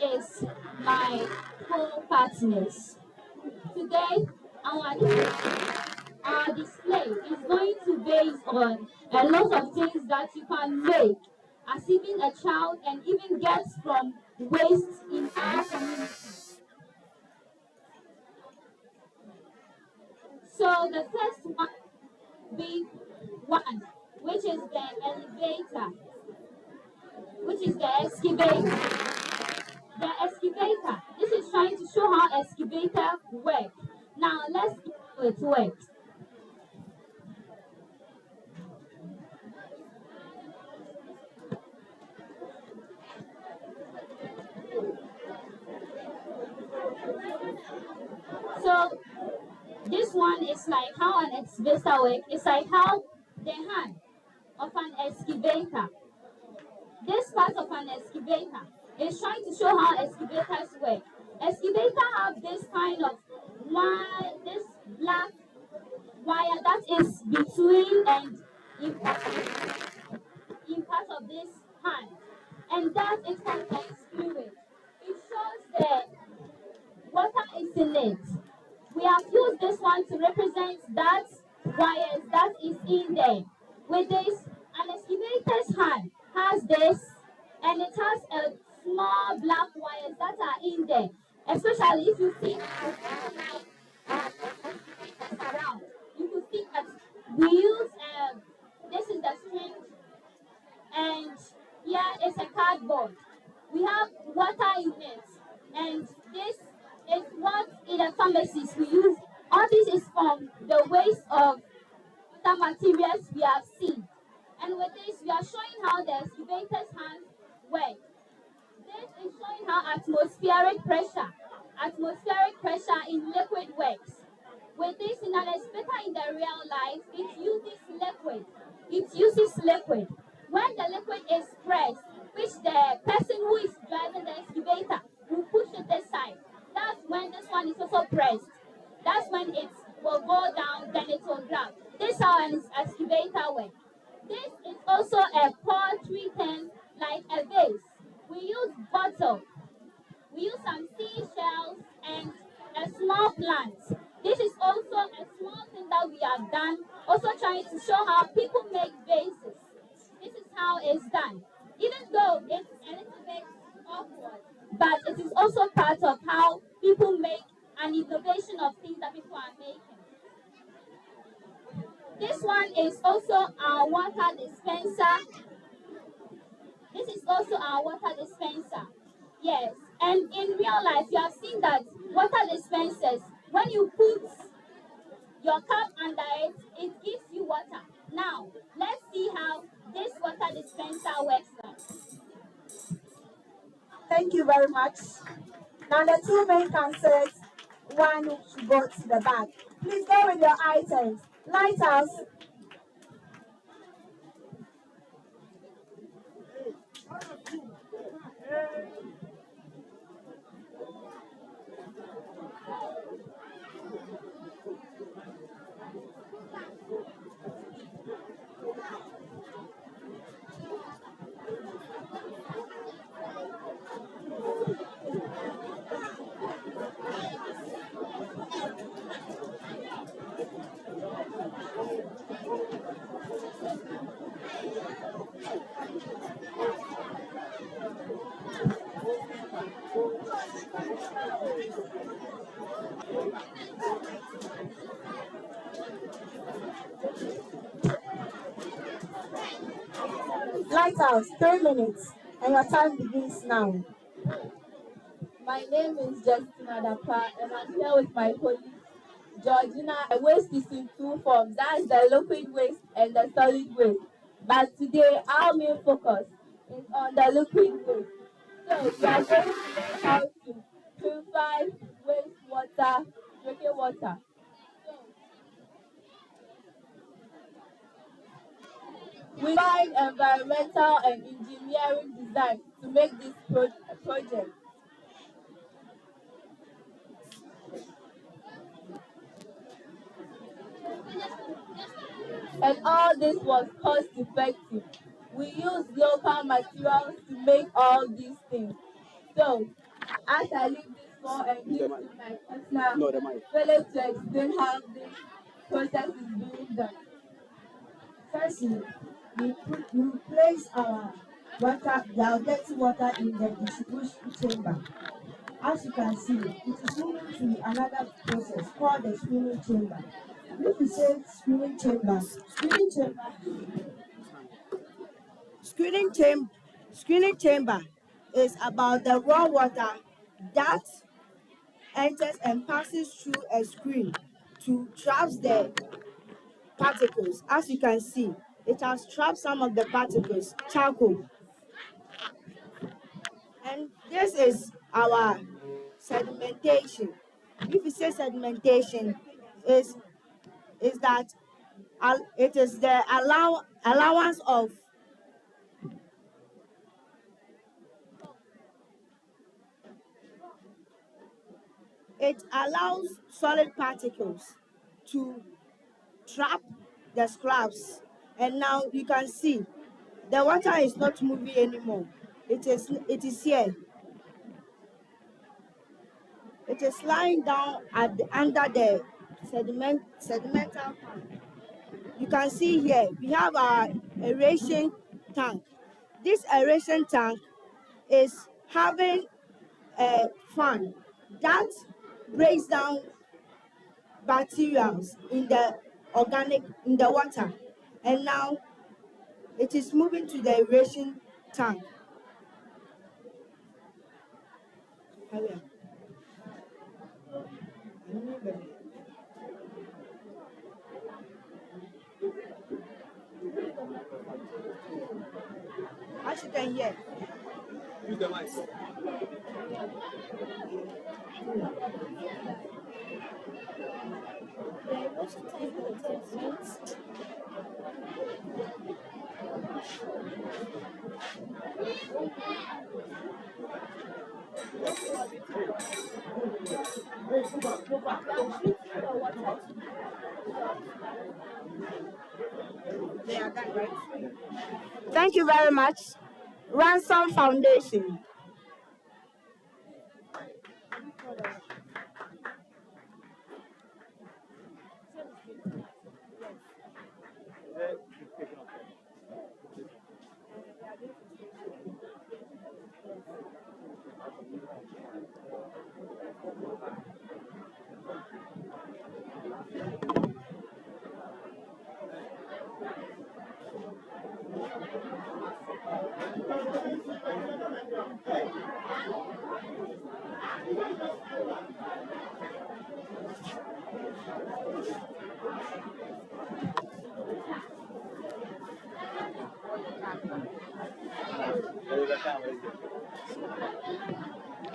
is my co-partners. Today, our display is going to base on a lot of things that you can make as even a child and even get from waste in our community. So the first one, big one, which is the elevator, which is the excavator. The excavator, this is trying to show how excavator works. Now let's see how it works. So this one is like how an excavator works. It's like how the hand of an excavator. This part of an excavator is trying to show how excavators work. Excavator have this kind of wire, this black wire that is between and in part of this hand, and that it contains fluid. It shows that water is in it. We have used this one to represent that wires that is in there. With this, an excavator's hand has this, and it has a small black wires that are in there. Especially if you see around, you could see that we use this is the string, and here is a cardboard. We have water in it, and this is what in the pharmacies we use. All this is from the waste of water materials we have seen. And with this, we are showing how the excavator's hands work. This is showing how atmospheric pressure in liquid works. With this, in an excavator in the real life, it uses liquid. When the liquid is pressed, which the person who is driving the excavator will push it this side. That's when this one is also pressed. That's when it will go down, then it will grab. This is how an excavator works. This is also a pottery thing, like a vase. We use bottle. We use some seashells and a small plant. This is also a small thing that we have done, also trying to show how people make vases. This is how it's done. Even though it's a little bit awkward, but it is also part of how people make an innovation of things that people are making. This one is also our water dispenser. This is also our water dispenser. Yes, and in real life, you have seen that water dispensers, when you put your cup under it, it gives you water. Now, let's see how this water dispenser works now. Thank you very much. Now the two main concerts, one should go to the back. Please go with your items. Lighthouse. Lighthouse, 3 minutes, and your time begins now. My name is Justina Dapa, and I'm here with my colleague Georgina. Waste is in two forms. That's the liquid waste and the solid waste. But today, our main focus is on the liquid waste. So we are going to learn how to purify wastewater, drinking water. We find environmental and engineering design to make this project. And all this was cost effective. We used local materials to make all these things. So As I leave this floor and give to my partner, Philip to explain how this process is being done. Firstly, we place our water, the dirty water in the distribution chamber. As you can see, it is moving to another process called the screening chamber. If you say screening chamber is about the raw water that enters and passes through a screen to trap the particles. As you can see, it has trapped some of the particles, charcoal. And this is our sedimentation. If you say sedimentation, is that it is the allowance of it allows solid particles to trap the scraps. And now you can see the water is not moving anymore. It is here. It is lying down under the sedimental tank. You can see here we have our aeration tank. This aeration tank is having a fan that breaks down bacteria in the water, and now it is moving to the aeration tank. As you can hear. Use the mic. They are done, right? Thank you very much. Ransom Foundation.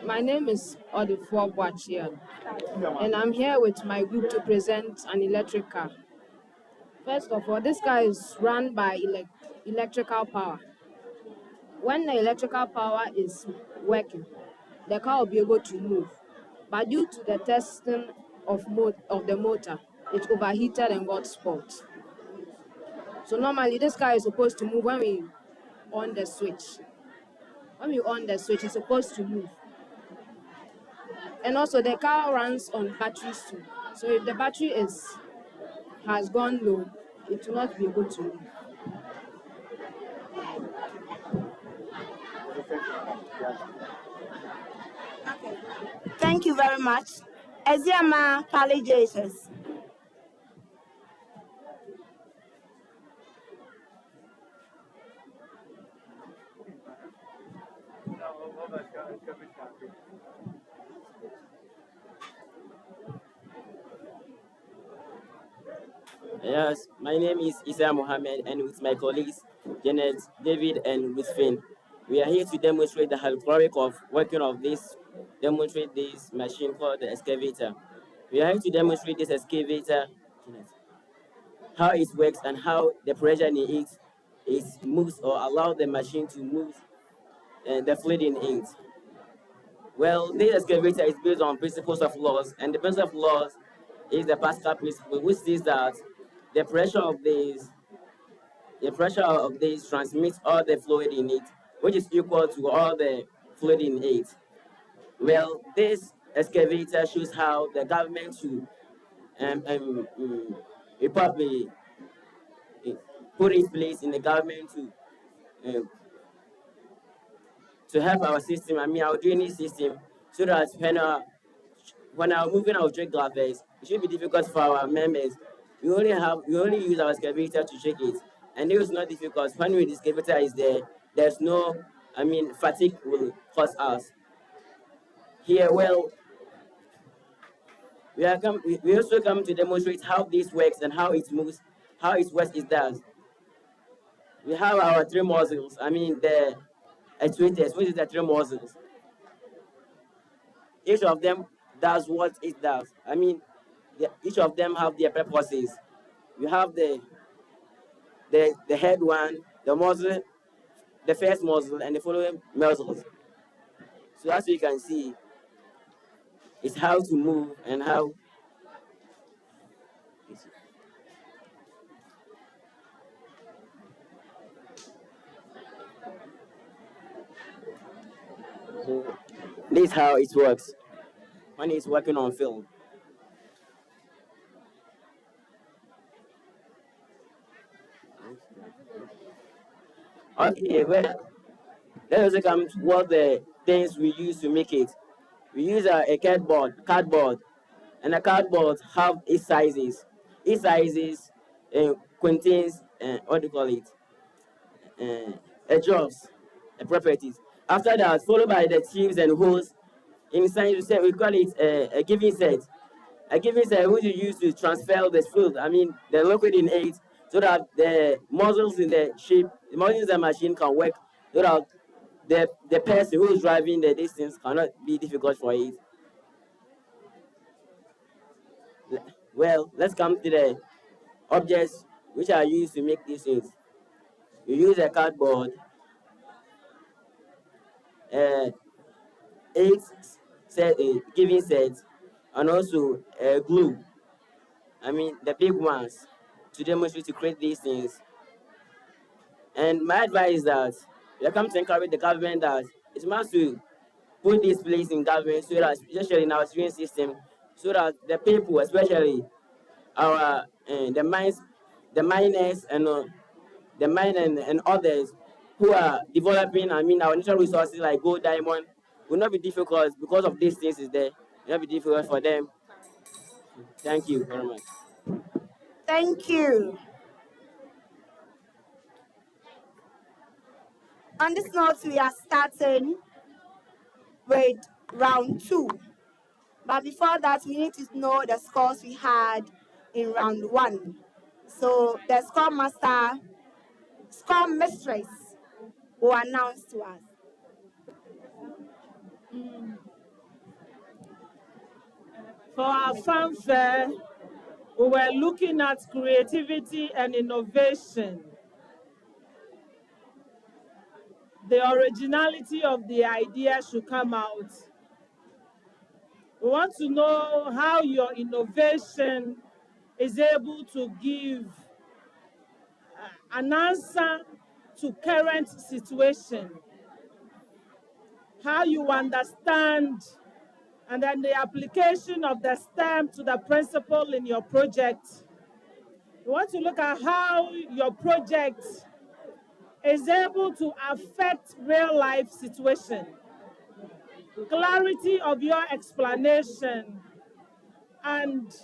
My name is Odifo Boachian, and I'm here with my group to present an electric car. First of all, this car is run by electrical power. When the electrical power is working, the car will be able to move. But due to the testing of the motor, it overheated and got spoiled. So normally this car is supposed to move when we on the switch. When we on the switch, it's supposed to move. And also the car runs on batteries too. So if the battery has gone low, it will not be able to move. Thank you very much. ESIAMA Palliations. Yes, my name is Isa Mohammed, and with my colleagues Janet, David, and Ruthven, we are here to demonstrate the hydraulic of working of this machine called the excavator. We are here to demonstrate this excavator, Janet, how it works and how the pressure in it is moves or allow the machine to move and the fluid in it. Well, this excavator is based on principles of laws, and the principle of laws is the Pascal principle, which says that the pressure of this transmits all the fluid in it, which is equal to all the fluid in it. Well, this excavator shows how the government should probably put in place in the government um, to help our system, I mean our drainage system, so that when our moving our drink gravels, it should be difficult for our members. We only use our excavator to check it. And it was not difficult. When the excavator is there, there's no, I mean, fatigue will cause us. Here, well, we also come to demonstrate how this works and how it moves, how it works it does. We have our three muscles, I mean the actuators, which is the three muscles. Each of them does what it does. I mean, each of them have their purposes. You have the head one, the muzzle, the first muzzle, and the following muzzles. So as you can see, it's how to move and how. So this is how it works when it's working on film. Okay, well, let's also come to what the things we use to make it. We use a cardboard, and a cardboard have its sizes. Each sizes contains what do you call it? A jobs, properties. After that, followed by the tubes and holes. Inside, we call it a giving set. A giving set which you use to transfer the fluid, I mean the liquid in it, so that the muscles in the shape, the muscles in the machine can work, so that the person who is driving the distance cannot be difficult for it. Well, let's come to the objects which are used to make these things. You use a cardboard, uh, 8 giving sets, and also glue. I mean the big ones to demonstrate to create these things. And my advice is that we come to encourage the government that it must to put this place in government, so that especially in our student system, so that the people, especially our the miners and the mine and others who are developing, I mean our natural resources like gold, diamond, will not be difficult because of these things is there. It will not be difficult for them. Thank you very much. Thank you. On this note, we are starting with round 2. But before that, we need to know the scores we had in round 1. So the score mistress will announce to us. For our fanfare, we were looking at creativity and innovation. The originality of the idea should come out. We want to know how your innovation is able to give an answer to current situation. How you understand and then the application of the STEM to the principle in your project. We want to look at how your project is able to affect real life situation. Clarity of your explanation and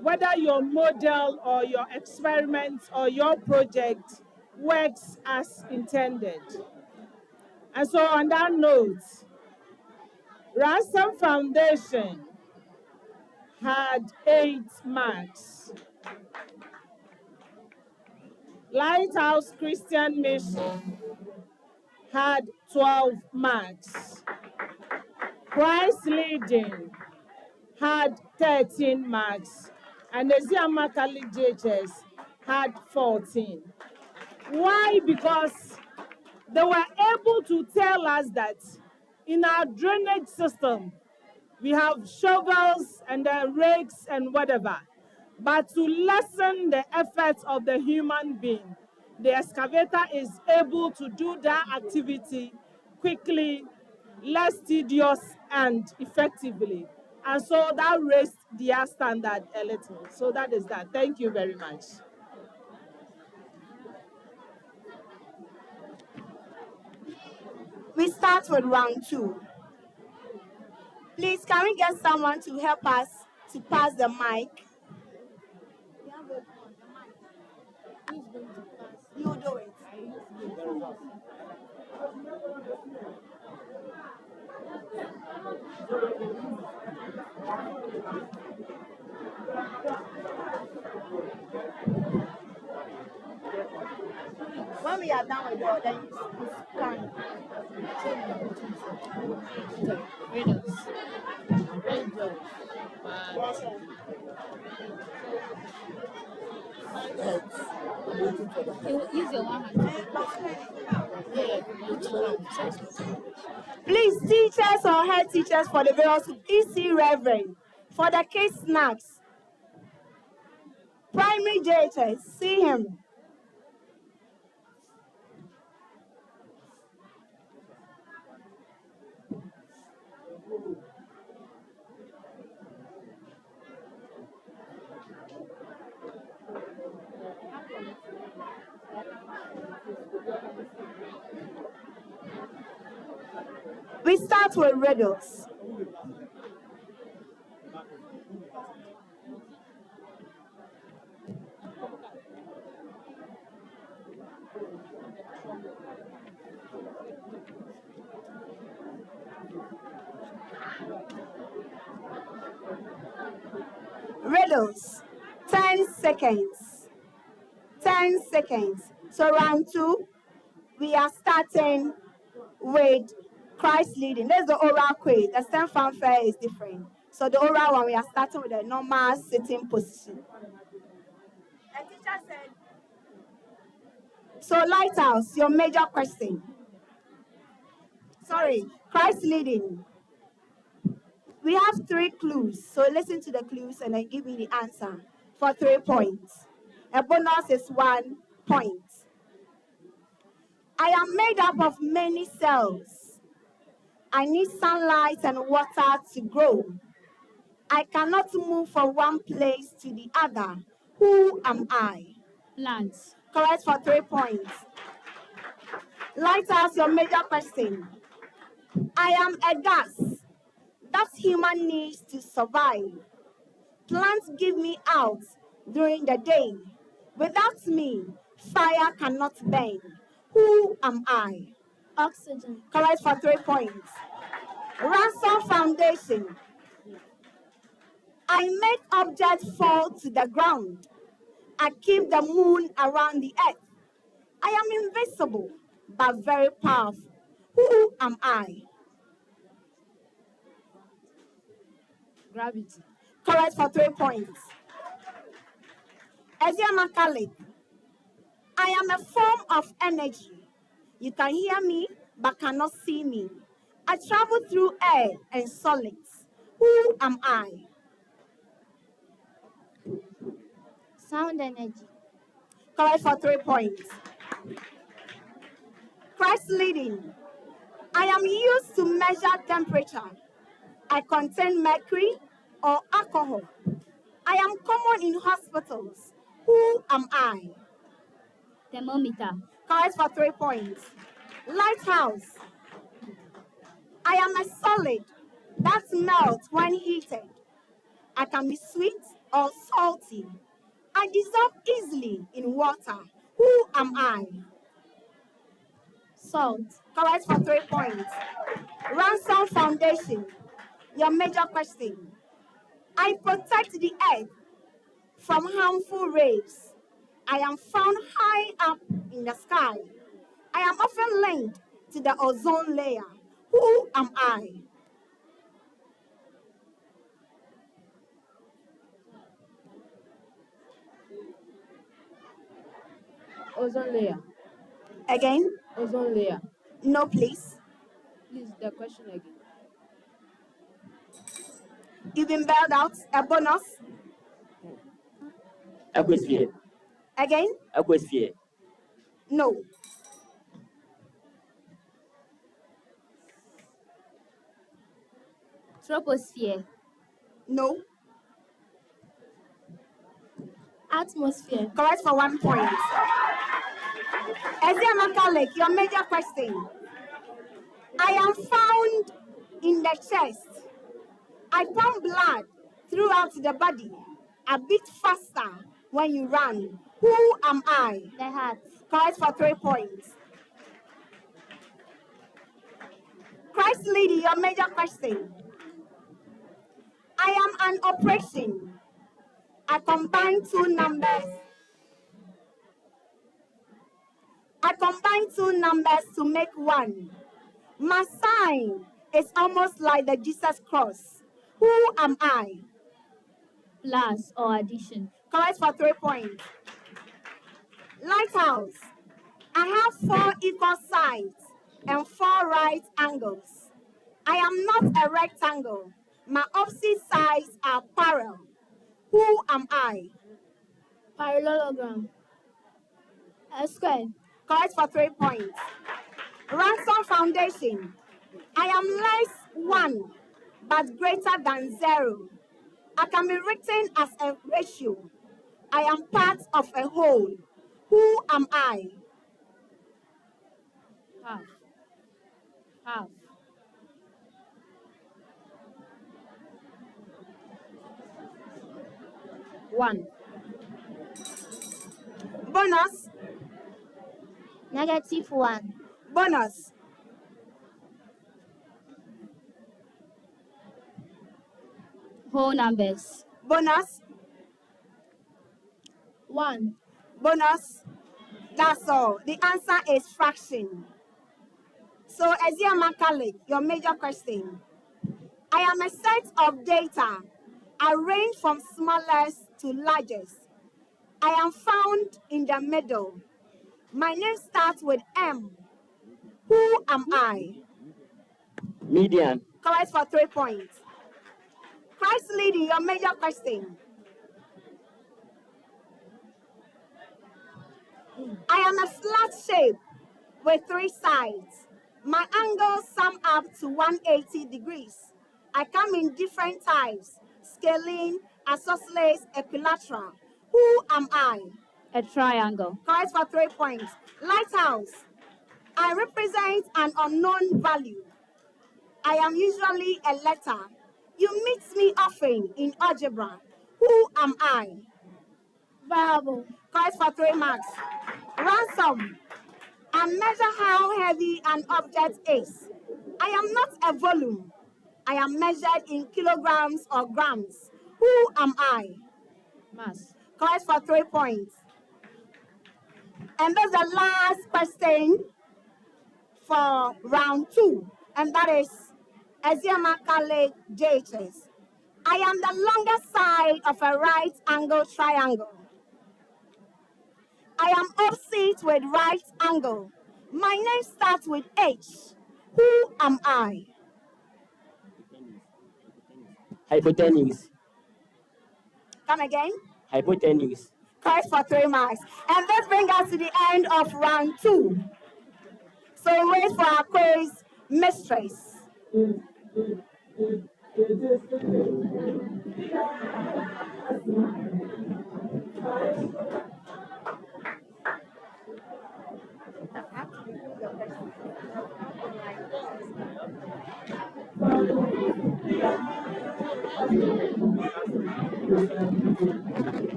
whether your model or your experiment or your project works as intended. And so on that note, Ransom Foundation had 8 marks. Lighthouse Christian Mission had 12 marks. Christ Leading had 13 marks. And ESIAMA JHS had 14. Why? Because they were able to tell us that in our drainage system, we have shovels and rakes and whatever. But to lessen the efforts of the human being, the excavator is able to do that activity quickly, less tedious, and effectively. And so that raised their standard a little. So that is that. Thank you very much. We start with round 2. Please, can we get someone to help us to pass the mic? You do it. When we are done with it, then you can. Please, teachers or head teachers for the various EC Reverend, for the kids snacks, primary JHS, see him. We start with riddles. Riddles, 10 seconds. 10 seconds. So round 2, we are starting with Christ leading. There's the oral quiz. The STEM fanfare is different. So the oral one, we are starting with the normal sitting position. The teacher said, so Lighthouse, your major question. Sorry, Christ leading. We have 3 clues. So listen to the clues and then give me the answer for 3 points. A bonus is 1 point. I am made up of many cells. I need sunlight and water to grow. I cannot move from one place to the other. Who am I? Plants. Correct for 3 points. Lighthouse, your major question. I am a gas that human needs to survive. Plants give me out during the day. Without me, fire cannot burn. Who am I? Oxygen. Correct for 3 points. Ransom Foundation. I make objects fall to the ground. I keep the moon around the earth. I am invisible, but very powerful. Who am I? Gravity. Correct for 3 points. ESIAMA. I am a form of energy. You can hear me, but cannot see me. I travel through air and solids. Who am I? Sound energy. Correct for 3 points. Christ leading. I am used to measure temperature. I contain mercury or alcohol. I am common in hospitals. Who am I? Thermometer. Correct for 3 points. Lighthouse. I am a solid that melts when heated. I can be sweet or salty. I dissolve easily in water. Who am I? Salt. Correct for 3 points. Ransom Foundation. Your major question. I protect the earth from harmful rays. I am found high up in the sky. I am often linked to the ozone layer. Who am I? Ozone layer. Again? Ozone layer. No, please. Please, the question again. You've been bailed out. A bonus. Aquasphere. Again? Aquasphere. No. Troposphere. No. Atmosphere. Correct for 1 point. ESIAMA Lake, your major question. I am found in the chest. I pump blood throughout the body. A bit faster when you run. Who am I? The heart. Correct for 3 points. Christ Lady, your major question. I am an operation. I combine two numbers. I combine two numbers to make one. My sign is almost like the Jesus cross. Who am I? Plus or addition. Correct for 3 points. Lighthouse. I have 4 equal sides and 4 right angles. I am not a rectangle. My opposite sides are parallel. Who am I? Parallelogram. A square. Correct for 3 points. Ransom Foundation. I am less 1, but greater than 0. I can be written as a ratio. I am part of a whole. Who am I? Half. Half. One. Bonus. -1. Bonus. Whole numbers. Bonus. 1. Bonus. That's all. The answer is fraction. So, ESIAMA College, your major question. I am a set of data arranged from smallest to largest. I am found in the middle. My name starts with M. Who am I? Median. Correct for 3 points. Christ Lady, your major question. I am a flat shape with 3 sides. My angles sum up to 180 degrees. I come in different types: scalene, isosceles, equilateral. Who am I? A triangle. Correct for 3 points. Lighthouse. I represent an unknown value. I am usually a letter. You meet me often in algebra. Who am I? Variable. Correct for 3 marks. Ransom. I measure how heavy an object is. I am not a volume. I am measured in kilograms or grams. Who am I? Mass. Correct for 3 points. And that's the last question for round 2. And that is ESIAMA College JHS. I am the longest side of a right angle triangle. I am opposite with right angle. My name starts with H. Who am I? Hypotenuse. Come again? Hypotenuse. Correct for 3 marks. And this brings us to the end of round 2. So wait for our quiz mistress.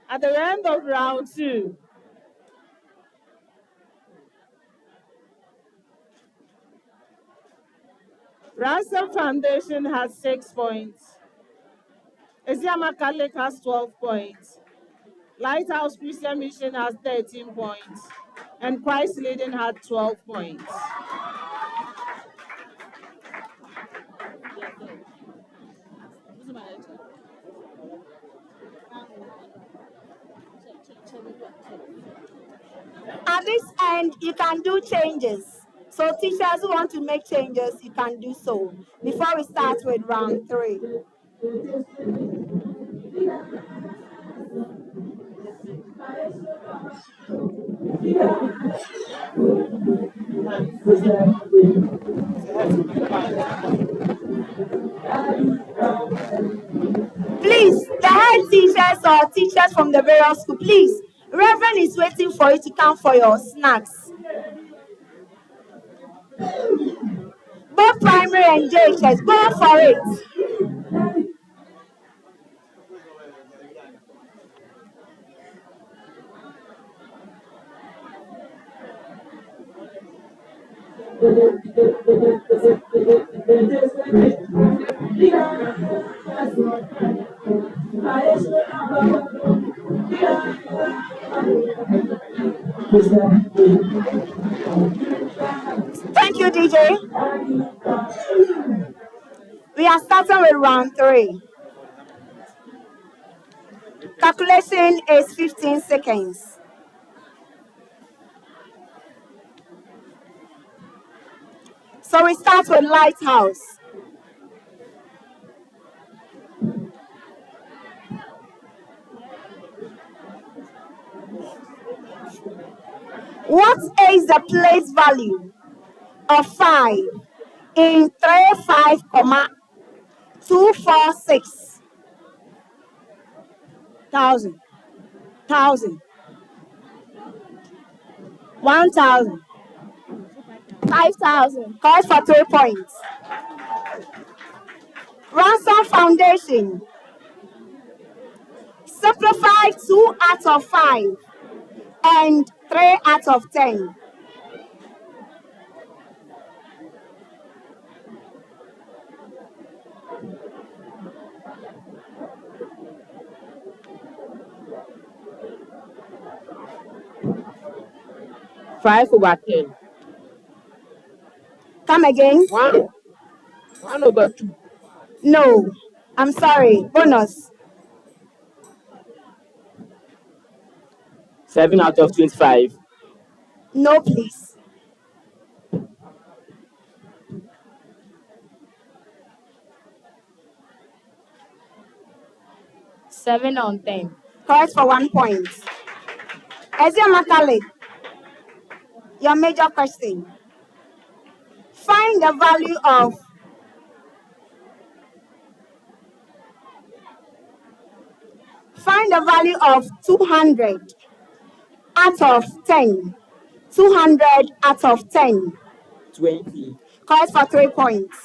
At the end of round 2, Ransom Foundation has 6 points. ESIAMA Catholic has 12 points. Lighthouse Christian Mission has 13 points. And Christ Leading had 12 points. At this end, you can do changes. So teachers who want to make changes, you can do so. Before we start with round 3. Please, the head teachers or teachers from the various school, please, Reverend is waiting for you to come for your snacks. Both primary and JHS, go for it. Thank you, DJ. We are starting with round 3. Calculation is 15 seconds. So we start with lighthouse. What is the place value of 5 in 35,246? 1,000, 1,000, 5,000. Calls for 3 points. Ransom Foundation. Simplify 2 out of 5 and 3 out of 10. Five over 10. Come again? 1 over 2. No, I'm sorry. Bonus. 7 out of 25. No, please. Seven on 10. Correct for 1 point. ESIAMA Kale, your major question. Find the value of 200 out of 10. 200 out of 10. 20. Correct for 3 points.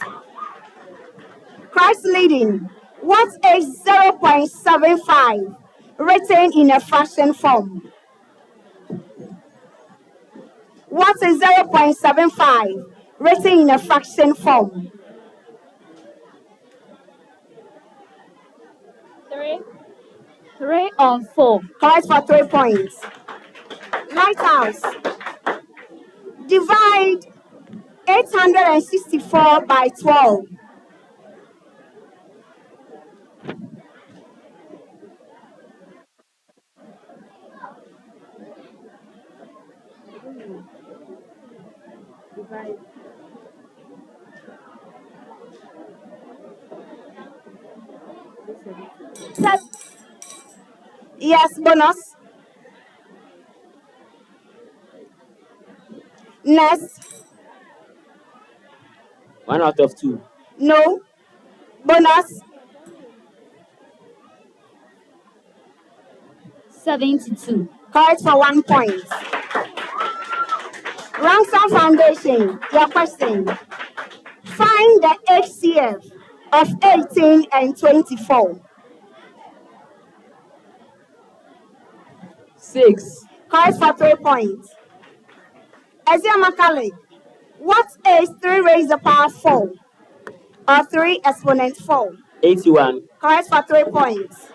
Christ leading. What is 0.75 written in a fraction form? What is 0.75 written in a fraction form? 3 on 4. Correct for 3 points. Lighthouse. Divide 864 by 12. Yes, bonus. Next. 1 out of 2. No. Bonus. 72. Correct for 1 point. Ransom Foundation, your question. Find the HCF of 18 and 24. 6. Correct for 3 points. ESIAMA Kale, what is 3 raised to the power 4? Or 3 exponent 4? 81. Correct for 3 points.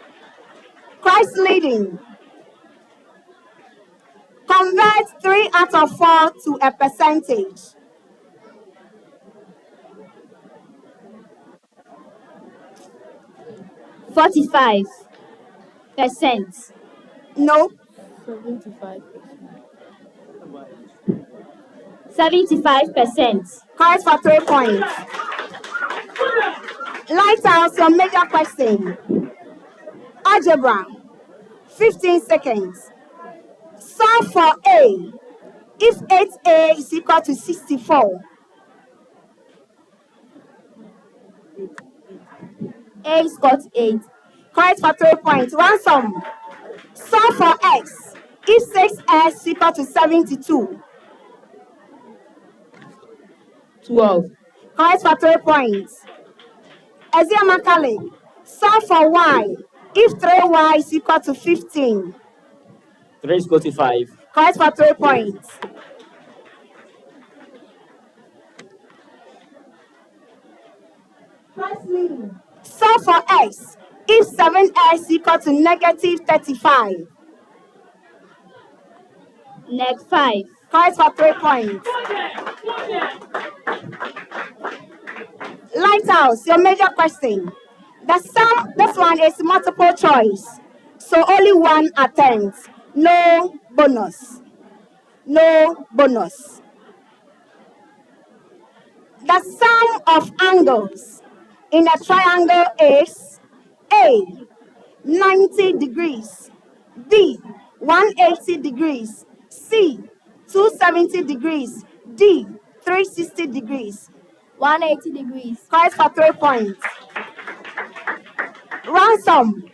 Christ leading. Convert 3 out of 4 to a percentage. 45%. No. 75%. 75%. Correct for 3 points. Lighthouse, your major question. Algebra, 15 seconds. Solve for A. If 8A is equal to 64. A is equal to 8. Correct for 3 points. Ransom. Solve for X. If 6X is equal to 72. 12. Correct for 3 points. ESIAMA Kale. Solve for Y. If 3Y is equal to 15. 3 is equal to 5. Correct for 3 points. Solve for X. If 7X is equal to negative 35. Next 5. Correct for 3 points. Lighthouse, your major question. The sum, this one is multiple choice. So only one attempt. No bonus. No bonus. The sum of angles in a triangle is A, 90 degrees, B, 180 degrees, C, 270 degrees, D, 360 degrees. 180 degrees. Correct for 3 points. Ransom.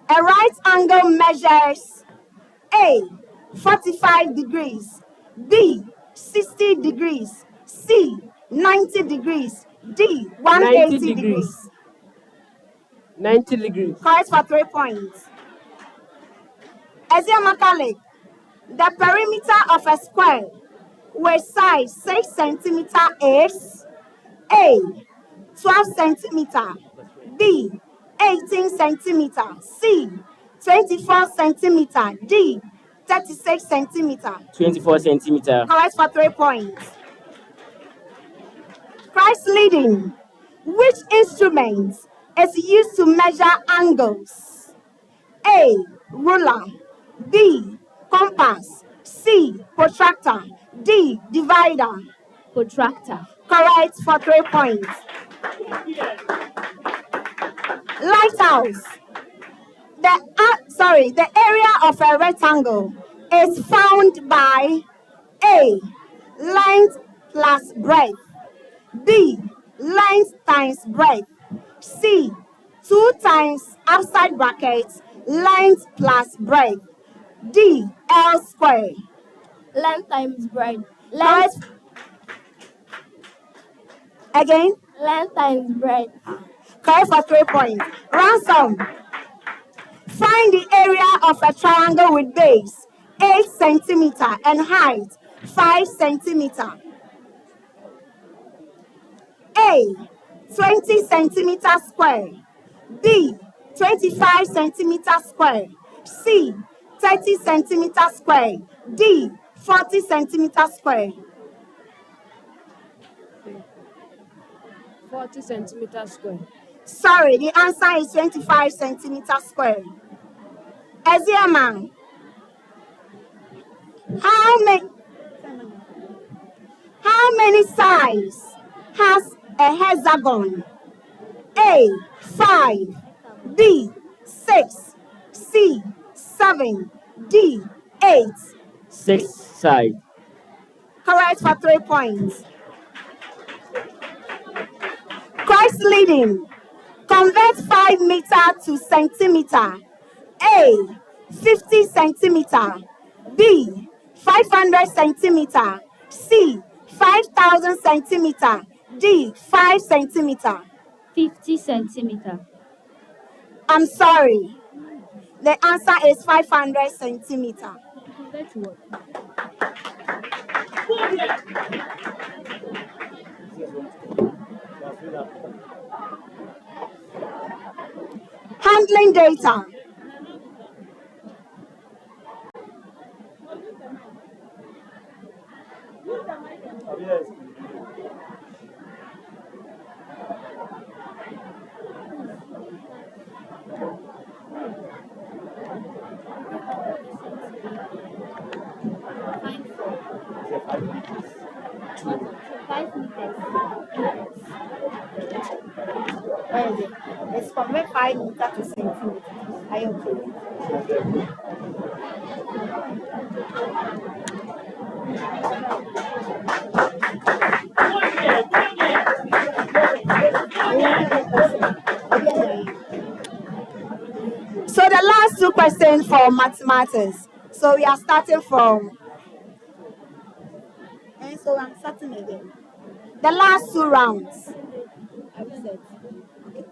A right angle measures A, 45 degrees, B, 60 degrees, C, 90 degrees, D, 180 90 degrees. 90 degrees. Correct for 3 points. ESIAMA Kale. The perimeter of a square with size 6 centimeter is A, 12 centimeter, B, 18 centimeter, C, 24 centimeter, D, 36 centimeter. 24 centimeter. Correct for 3 points. Christ leading. Which instrument is used to measure angles? A, ruler, B, compass, C, protractor, D, divider. Protractor. Correct for 3 points. Lighthouse. The area of a rectangle is found by A, length plus breadth, B, length times breadth, C, 2 times outside brackets length plus breadth, D, L square. Length times breadth. Correct. Again. Length times breadth. Correct for 3 points. Ransom. Find the area of a triangle with base 8 centimeter and height 5 centimeter. A, 20 centimeter square. B, 25 centimeter square. C, 30 centimeter square. D, 40 centimeter square. 40 centimeters square. Sorry, the answer is 25 centimeter square. ESIAMA. How many sides has a hexagon? A, 5, B, 6, C, 7, D, 8. 6 sides. Correct for 3 points. Christ leading. Convert 5 meter to centimeter. A, 50 centimeter. B, 500 centimeter. C, 5,000 centimeter. D, 5 centimeter. 50 centimeter. I'm sorry. The answer is 500 centimeter. That's what? Handling data. 5 meters. It's from 5 meters to centimeters. Are you okay? So the last two questions for mathematics. So we are starting from, and so I'm starting again. The last two rounds. Are we set? Okay.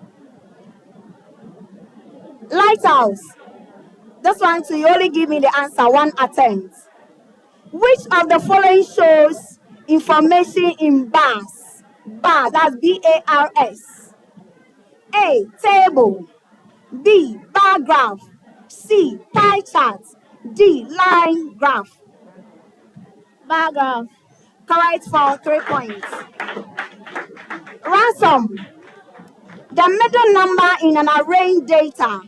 Lighthouse. This one too, you only give me the answer one attempt. Which of the following shows information in bars? Bar, that's BARS. A, table. B, bar graph. C, pie chart. D, line graph. Bar graph. Correct for 3 points. Ransom. The middle number in an array data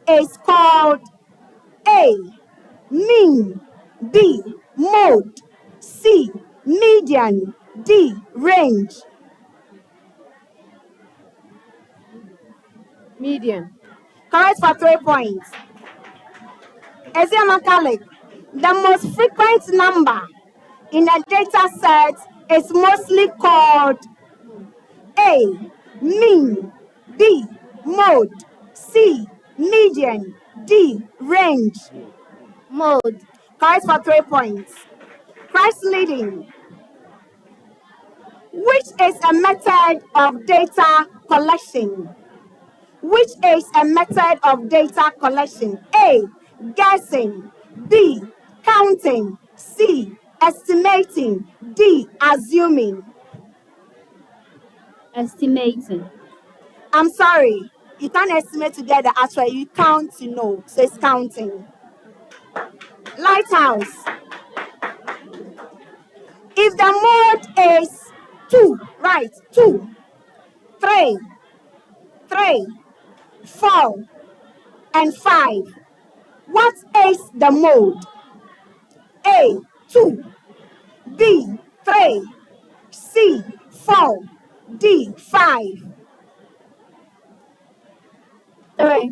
is called A, mean. B, mode. C, median. D, range. Median. Correct for 3 points. ESIAMA, the most frequent number in a data set is mostly called A, mean. B, mode. C, median. D, range. Mode. Correct for 3 points. Christ leading. Which is a method of data collection? Which is a method of data collection? A, guessing. B, counting. C, estimating. D, assuming. Estimating. I'm sorry, you can't estimate to get the answer. You count to know. So it's counting. Lighthouse. If the mode is 2, right, 2, 3, 4, and 5, what is the mode? A, 2, B, 3, C, 4, D, 5. 3.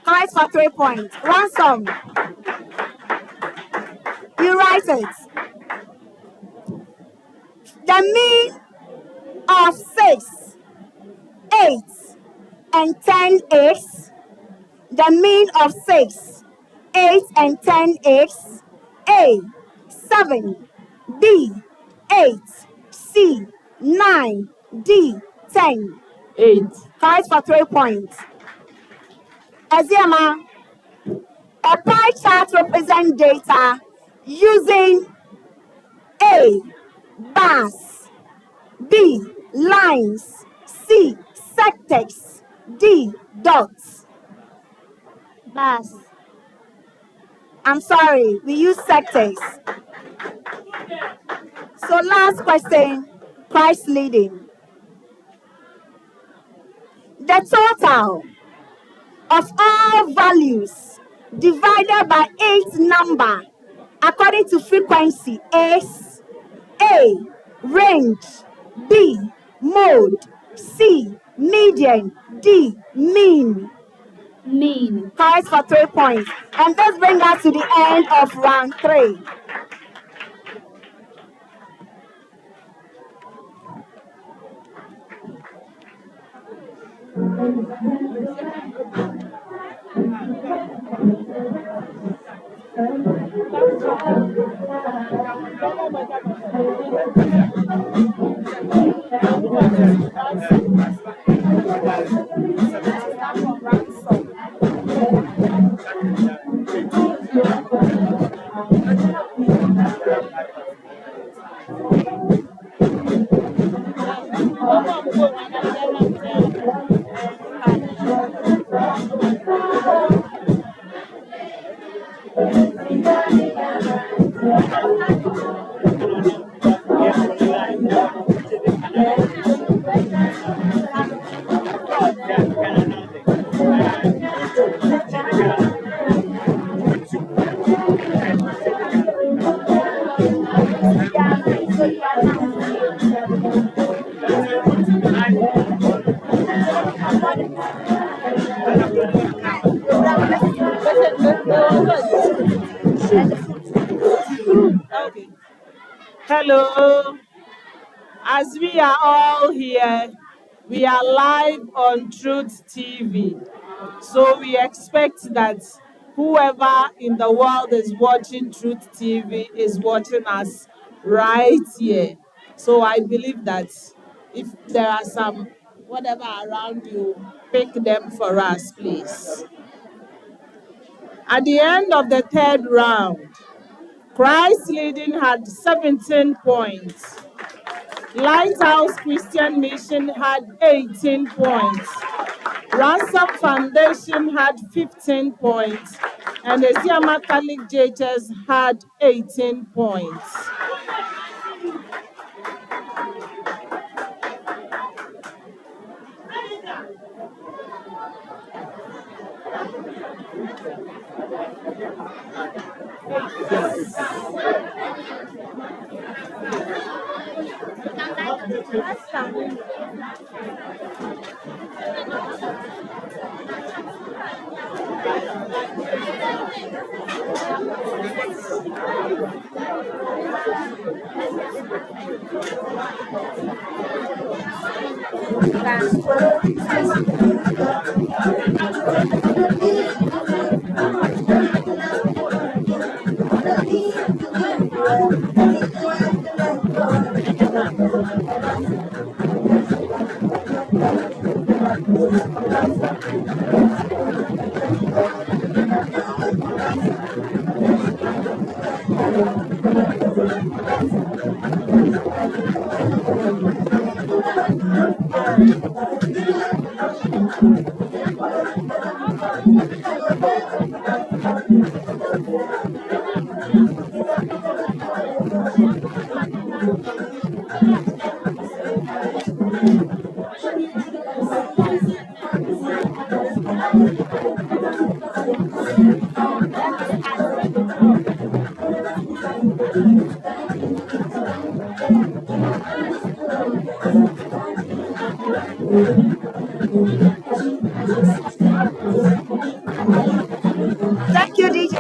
Correct for 3 points. Ransom. You write it. The mean of 6, 8, and 10 is. The mean of 6, 8, and 10 is A, 7, B, 8, C, 9, D, 10. 8. Correct for 3 points. ESIAMA, a pie chart represents data using A, bars. B, lines. C, sectors. D, dots. Bars. I'm sorry, we use sectors. So last question, Christ leading. The total of all values divided by 8 number according to frequency is A, range. B, mode. C, median. D, mean. Mean. Correct for 3 points. And this brings us to the end of round 3. Hello. As we are all here, we are live on Truth TV. So we expect that whoever in the world is watching Truth TV is watching us right here. So I believe that if there are some whatever around you, pick them for us, please. At the end of the third round, Christ Leading had 17 points. Lighthouse Christian Mission had 18 points. Ransom Foundation had 15 points. And ESIAMA Catholic JHS had 18 points. Thank you, DJ.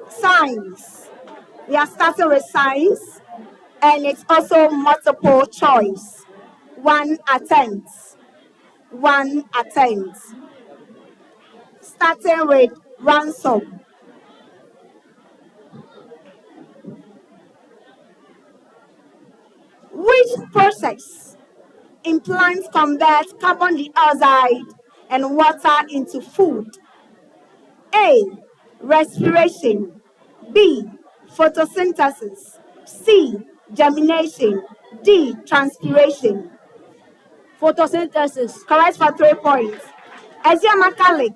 Science. We are starting with science, and it's also multiple choice. One attempt. One attempt. Starting with ransom. Which process in plants convert carbon dioxide and water into food? A. Respiration. B. Photosynthesis. C. Germination. D. Transpiration. Photosynthesis. Correct for 3 points. ESIAMA Catholic.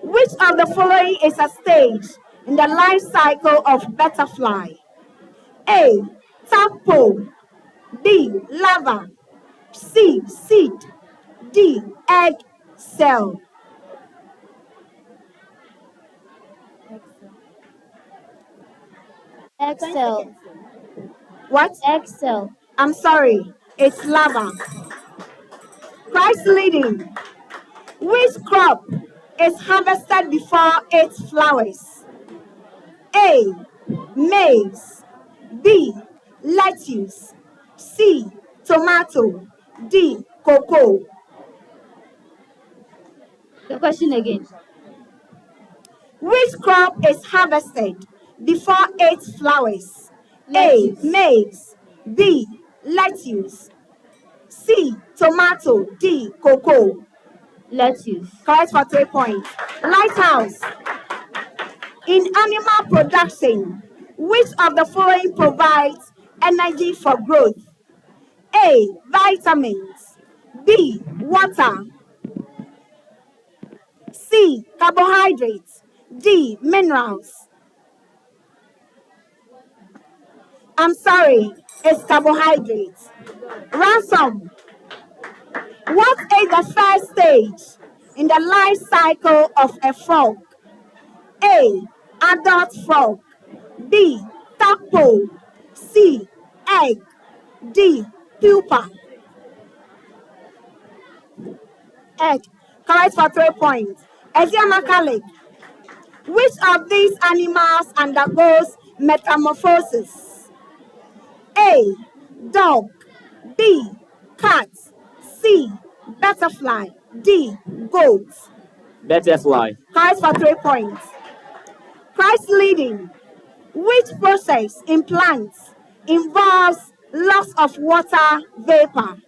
Which of the following is a stage in the life cycle of butterfly? A. Tadpole. B. Larva. C. Seed. D. Egg cell. Excel. What? Excel. I'm sorry. It's larva. Christ Leading. Which crop is harvested before it flowers? A. Maize. B. Lettuce. C. Tomato. D. Cocoa. The question again. Which crop is harvested before it flowers? Lettuce. A. Maize. B. Lettuce. C. Tomato. D. Cocoa. Lettuce. Correct for 3 points. Lighthouse. In animal production, which of the following provides energy for growth? A. Vitamins. B. Water. C. Carbohydrates. D. Minerals. I'm sorry, it's carbohydrates. Ransom. What is the first stage in the life cycle of a frog? A. Adult frog. B. Tadpole. C. Egg. D. Pupa. Egg. Correct for 3 points. ESIAMA colleague. Which of these animals undergoes metamorphosis? A. Dog. B. Cat. C. Butterfly. D. Goat. Butterfly. Correct for 3 points. Christ leading. Which process in plants involves loss of water vapor?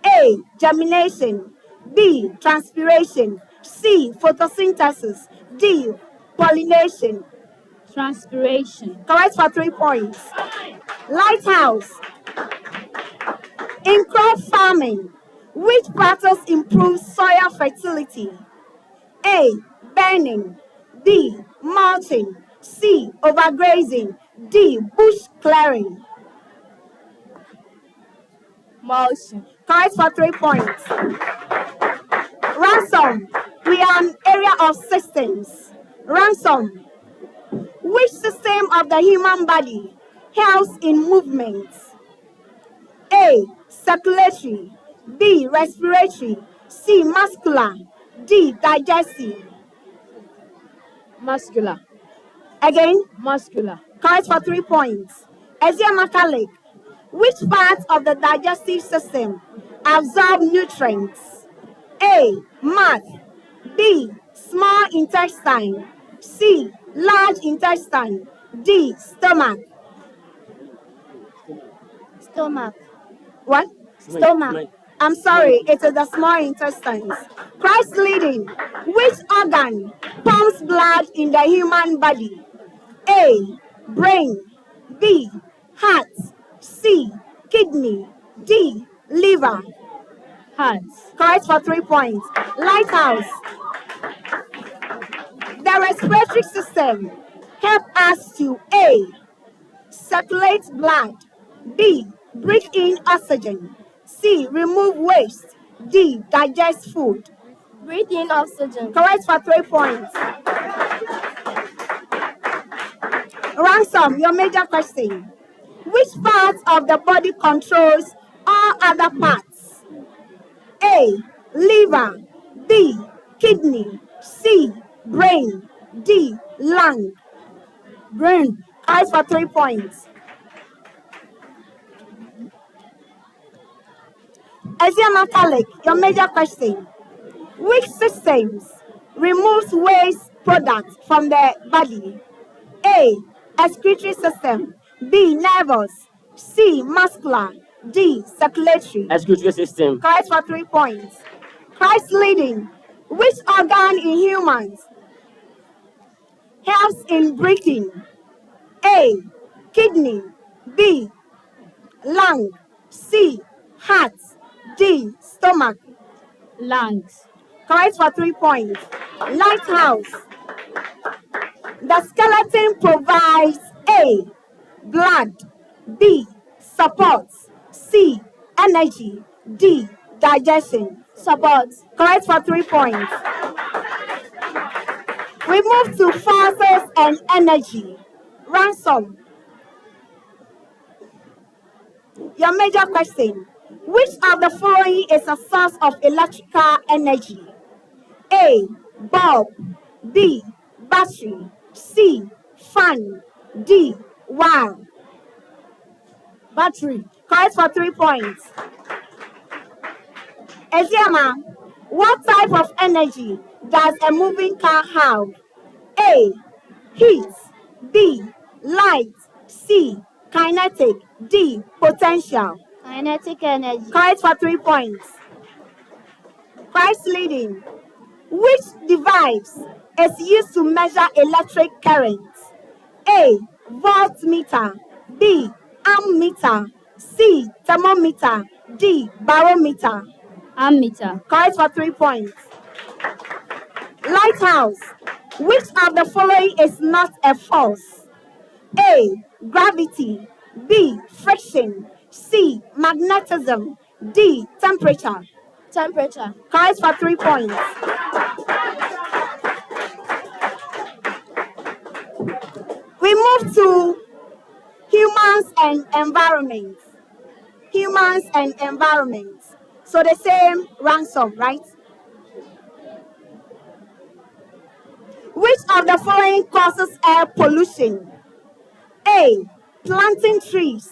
A. Germination. B. Transpiration. C. Photosynthesis. D. Pollination. Transpiration. Correct for 3 points. Lighthouse. In crop farming, which practice improves soil fertility? A. Burning. B. Mulching. C. Overgrazing. D. Bush clearing. Mulching. Correct for 3 points. Ransom. We are an area of systems. Ransom. Which system of the human body helps in movement? A. Circulatory. B. Respiratory. C. Muscular. D. Digestive. Muscular. Again, Muscular. correct for 3 points. ESIAMA colleague. Which part of the digestive system absorb nutrients? A. Mouth. B. Small intestine. C. Large intestine. D. Stomach. Stomach. What? Stomach. I'm sorry, it is the small intestines. Christ leading. Which organ pumps blood in the human body? A. Brain. B. Heart. C. Kidney. D. Liver. Heart. Correct for 3 points. Lighthouse. The respiratory system help us to A. Circulate blood. B. Breathe in oxygen. C. Remove waste. D. Digest food. Breathe in oxygen. Correct for 3 points. Ransom, your major question. Which part of the body controls all other parts? A. Liver. B. Kidney. C. Brain. D. Lung. Brain. Correct for 3 points. ESIAMA colleague, your major question. Which systems removes waste products from the body? A. Excretory system. B. Nervous. C. Muscular. D. Circulatory. Excretory system. Correct for 3 points. Christ leading. Which organ in humans helps in breathing? A. Kidney. B. Lung. C. Heart. D. Stomach. Lungs. Correct for 3 points. Lighthouse. The skeleton provides A. Blood. B. Support. C. Energy. D. Digestion. Support. Correct for 3 points. We move to forces and energy. Ransom. Your major question. Which of the following is a source of electrical energy? A. Bulb. B. Battery. C. Fan. D. Wire. Battery. Correct for 3 points. ESIAMA, what type of energy does a moving car have? A. Heat. B. Light. C. Kinetic. D. Potential. Kinetic energy. Correct for 3 points. Christ leading. Which device is used to measure electric current? A. Voltmeter. B. Ammeter. C. Thermometer. D. Barometer. Ammeter. Correct for 3 points. Lighthouse. Which of the following is not a force? A. Gravity. B. Friction. C. Magnetism. D. Temperature. Temperature. Correct for 3 points. We move to humans and environment. Humans and environment. So the same ransom, right? of the following causes air pollution? A. Planting trees.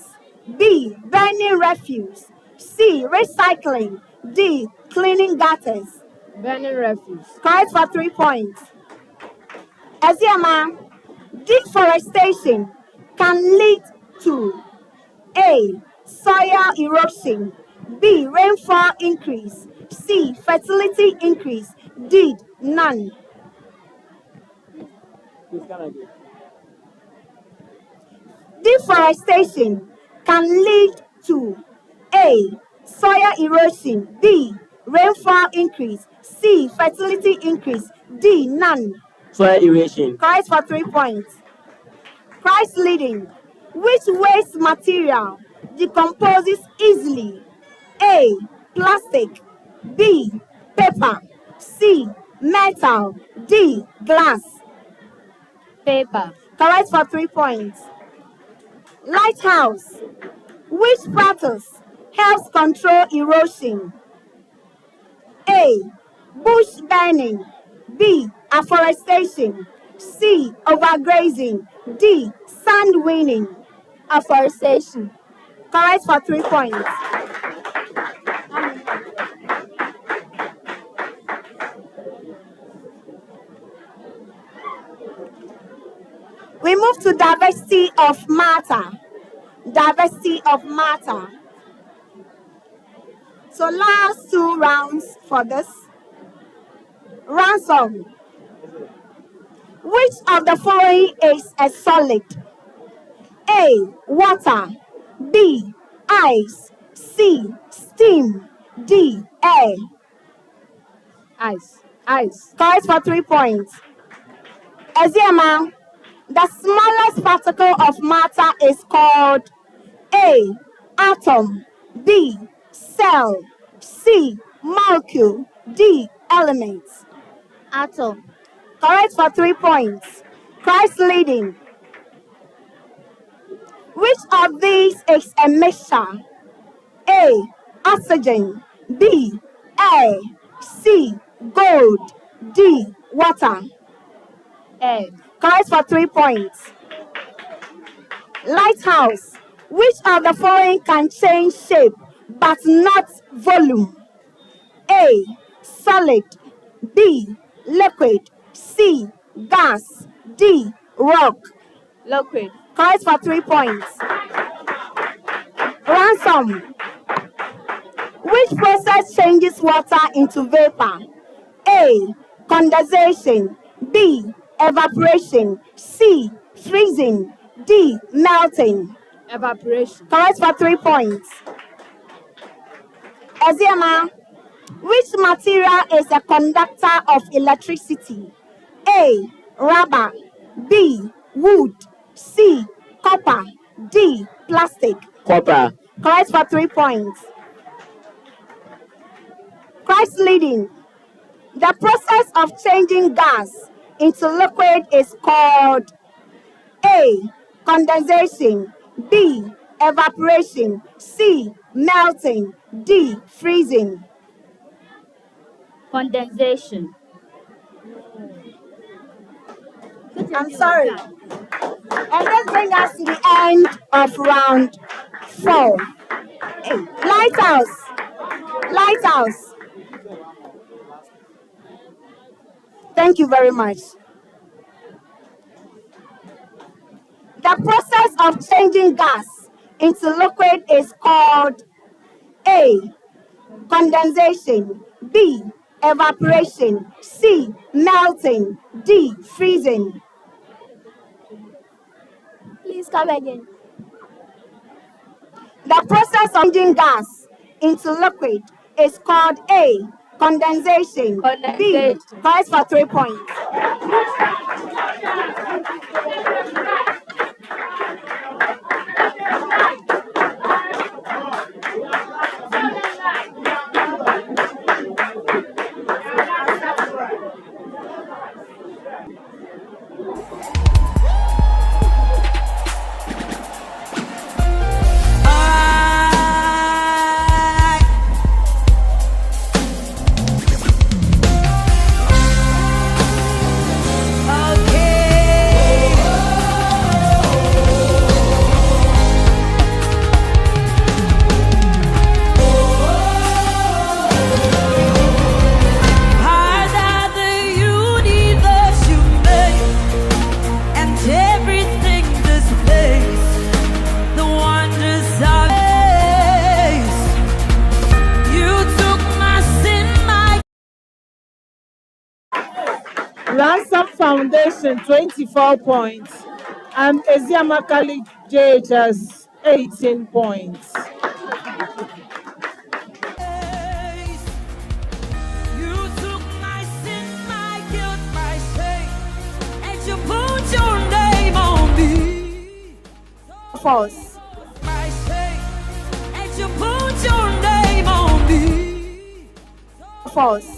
B. Burning refuse. C. Recycling. D. Cleaning gutters. Burning refuse. Correct for 3 points. ESIAMA, deforestation can lead to A. Soil erosion. B. Rainfall increase. C. Fertility increase. D. None. Please come again. Deforestation can lead to A. Soil erosion. B. Rainfall increase. C. Fertility increase. D. None. Soil erosion. Correct for 3 points. Christ leading. Which waste material decomposes easily? A. Plastic. B. Paper. C. Metal. D. Glass. Paper. Correct for 3 points. Lighthouse. Which practice helps control erosion? A. Bush burning. B. Afforestation. C. Overgrazing. D. Sand winning. Afforestation. Correct for 3 points. We move to diversity of matter. Diversity of matter. So last 2 rounds for this. Ransom. Which of the following is a solid? A. Water. B. Ice. C. Steam. D. Air. Ice. Ice. Correct for 3 points. ESIAMA, the smallest particle of matter is called A. Atom. B. Cell. C. Molecule. D. Element. Atom. Correct for 3 points. Christ leading. Which of these is a mixture? A. Oxygen. B. Air. C. Gold. D. Water. Air. Correct for 3 points. Lighthouse. Which of the following can change shape but not volume? A. Solid. B. Liquid. C. Gas. D. Rock. Liquid. Correct for 3 points. Ransom. Which process changes water into vapor? A. Condensation. B. Evaporation. C. Freezing. D. Melting. Evaporation. Correct for 3 points. ESIAMA, which material is a conductor of electricity? A. Rubber. B. Wood. C. Copper. D. Plastic. Copper. Correct for 3 points. Christ leading. The process of changing gas into liquid is called A. Condensation. B. Evaporation. C. Melting. D. Freezing. Condensation. I'm sorry. And this brings us to the end of round 4. Hey, Lighthouse. Lighthouse. Thank you very much. The process of changing gas into liquid is called A. Condensation. B. Evaporation. C. Melting. D. Freezing. Please come again. The process of changing gas into liquid is called A. Condensation. B. Correct for 3 points. Okay. Foundation 24 points and ESIAMA College JHS 18 points. You took my sin, my guilt, my shame, and you put your name on me. False. My shame, and you put your name on me. False.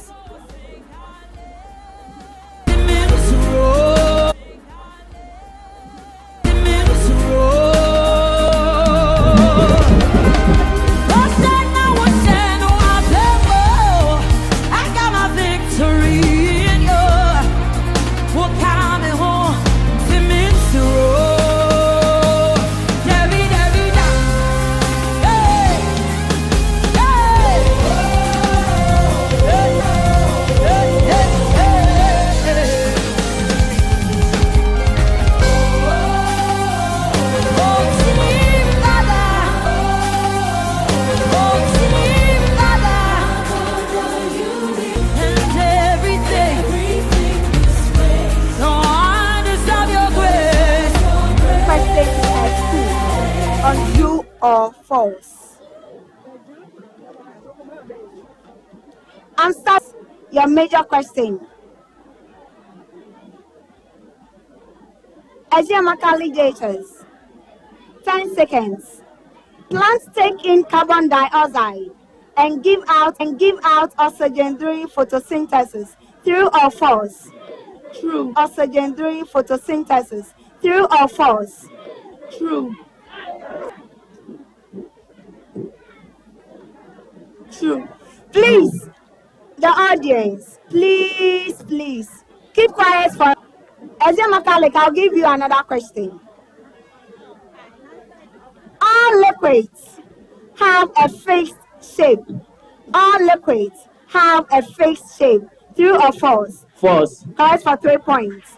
True or false? Answer your major question. ESIAMA colleges. 10 seconds. Plants take in carbon dioxide and give out oxygen during photosynthesis. True or false? True. Oxygen during photosynthesis. True or false? True. True. Please, the audience, please, keep quiet for ESIAMA College. I'll give you another question. All liquids have a fixed shape. All liquids have a fixed shape. True or false? False. Correct for 3 points.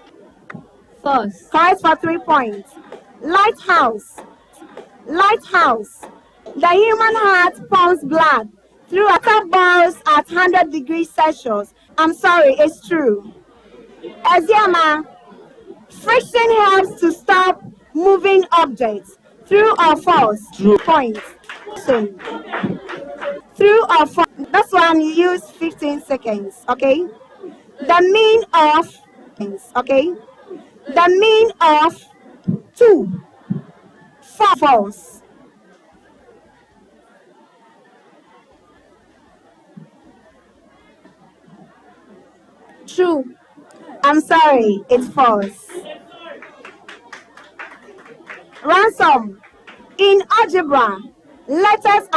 False. Correct for 3 points. Lighthouse. The human heart pumps blood through water balls at 100 degrees Celsius. I'm sorry, it's true. ESIAMA, friction helps to stop moving objects. True or false? True. Points. True or false? That's one you use 15 seconds, okay? The mean of 2. False. True. I'm sorry, it's false. Ransom. In algebra, letters